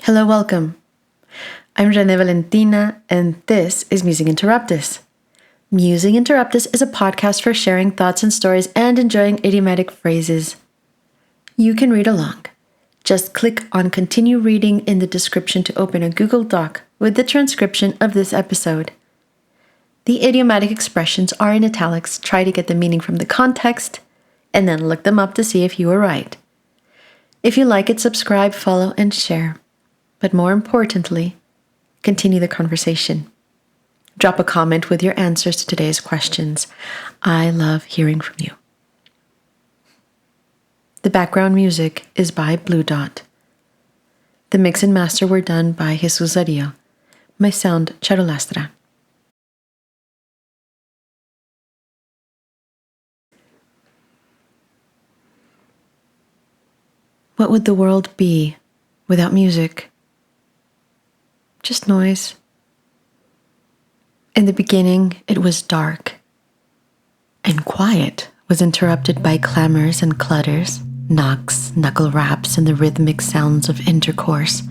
Hello, welcome. I'm Renee Valentina, and this is Musing Interruptus. Musing Interruptus is a podcast for sharing thoughts and stories and enjoying idiomatic phrases. You can read along. Just click on Continue Reading in the description to open a Google Doc with the transcription of this episode. The idiomatic expressions are in italics. Try to get the meaning from the context, and then look them up to see if you were right. If you like it, subscribe, follow, and share. But more importantly, continue the conversation. Drop a comment with your answers to today's questions. I love hearing from you. The background music is by Blue Dot. The mix and master were done by Jesus Ario. My sound, Charolastra. What would the world be without music? Just noise. In the beginning, it was dark, and quiet was interrupted by clamors and clutters, knocks, knuckle raps, and the rhythmic sounds of intercourse.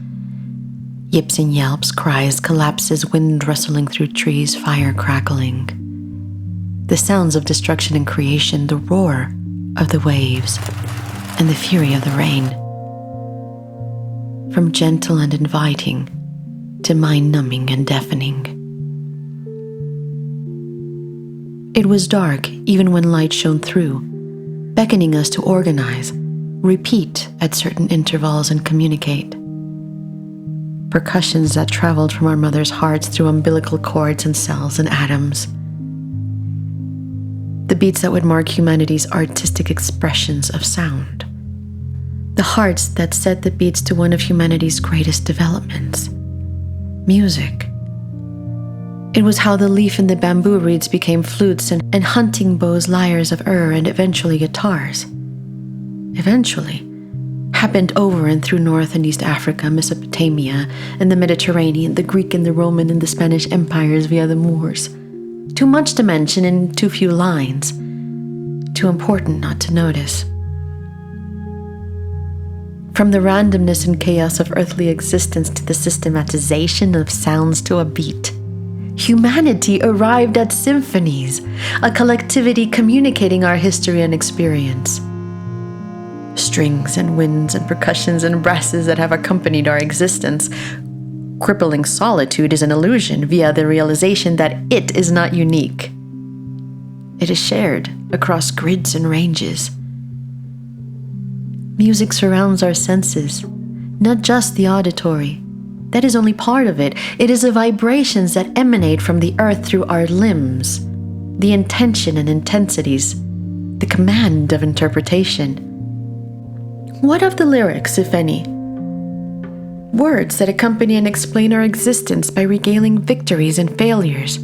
Yips and yelps, cries, collapses, wind rustling through trees, fire crackling. The sounds of destruction and creation, the roar of the waves, and the fury of the rain. From gentle and inviting to mind-numbing and deafening. It was dark even when light shone through, beckoning us to organize, repeat at certain intervals, and communicate. Percussions that traveled from our mother's hearts through umbilical cords and cells and atoms. The beats that would mark humanity's artistic expressions of sound. The hearts that set the beats to one of humanity's greatest developments. Music. It was how the leaf and the bamboo reeds became flutes and hunting bows, lyres of and eventually guitars. Eventually, happened over and through North and East Africa, Mesopotamia, and the Mediterranean, the Greek and the Roman and the Spanish empires via the Moors. Too much to mention in too few lines. Too important not to notice. From the randomness and chaos of earthly existence to the systematization of sounds to a beat, humanity arrived at symphonies, a collectivity communicating our history and experience. Strings and winds and percussions and brasses that have accompanied our existence. Crippling solitude is an illusion via the realization that it is not unique. It is shared across grids and ranges. Music surrounds our senses, not just the auditory. That is only part of it. It is the vibrations that emanate from the earth through our limbs, the intention and intensities, the command of interpretation. What of the lyrics, if any? Words that accompany and explain our existence by regaling victories and failures,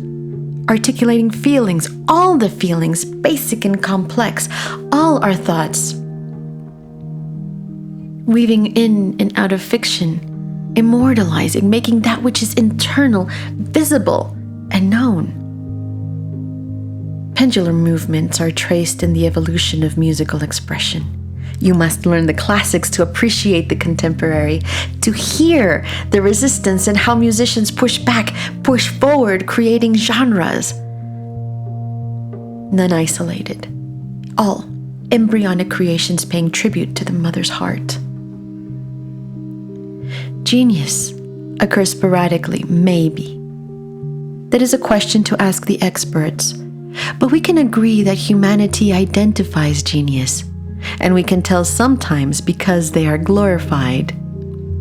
articulating feelings, all the feelings, basic and complex, all our thoughts. Weaving in and out of fiction, immortalizing, making that which is internal visible and known. Pendulum movements are traced in the evolution of musical expression. You must learn the classics to appreciate the contemporary, to hear the resistance and how musicians push back, push forward, creating genres. None isolated. All embryonic creations paying tribute to the mother's heart. Genius occurs sporadically, maybe. That is a question to ask the experts. But we can agree that humanity identifies genius, and we can tell sometimes because they are glorified,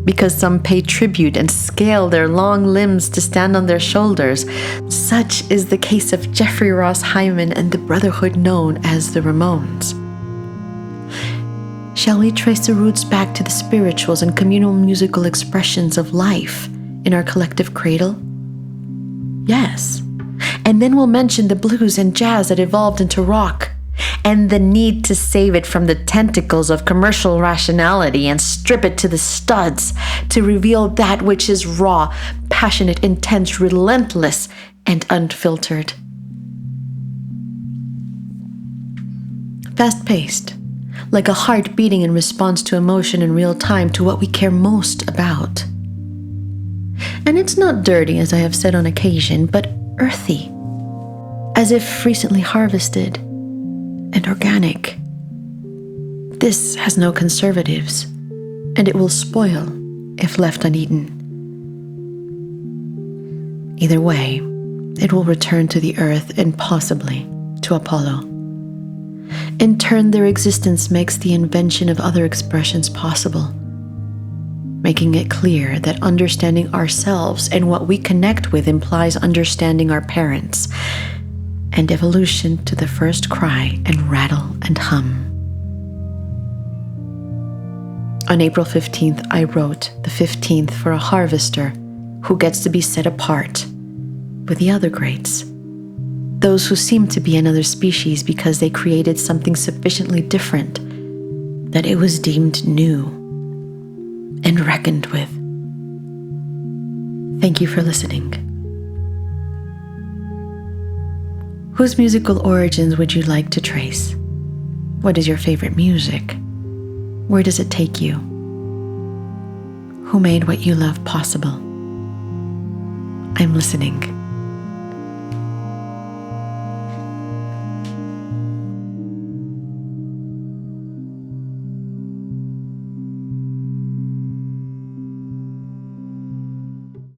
because some pay tribute and scale their long limbs to stand on their shoulders. Such is the case of Jeffrey Ross Hyman and the brotherhood known as the Ramones. Shall we trace the roots back to the spirituals and communal musical expressions of life in our collective cradle? Yes. And then we'll mention the blues and jazz that evolved into rock, and the need to save it from the tentacles of commercial rationality and strip it to the studs to reveal that which is raw, passionate, intense, relentless, and unfiltered. Fast-paced, like a heart beating in response to emotion in real time to what we care most about. And it's not dirty, as I have said on occasion, but earthy, as if recently harvested and organic. This has no conservatives, and it will spoil if left uneaten. Either way, it will return to the earth and possibly to Apollo. In turn, their existence makes the invention of other expressions possible, making it clear that understanding ourselves and what we connect with implies understanding our parents, and evolution to the first cry and rattle and hum. On April 15th, I wrote the 15th for a harvester who gets to be set apart with the other greats, those who seem to be another species because they created something sufficiently different that it was deemed new and reckoned with. Thank you for listening. Whose musical origins would you like to trace? What is your favorite music? Where does it take you? Who made what you love possible? I'm listening.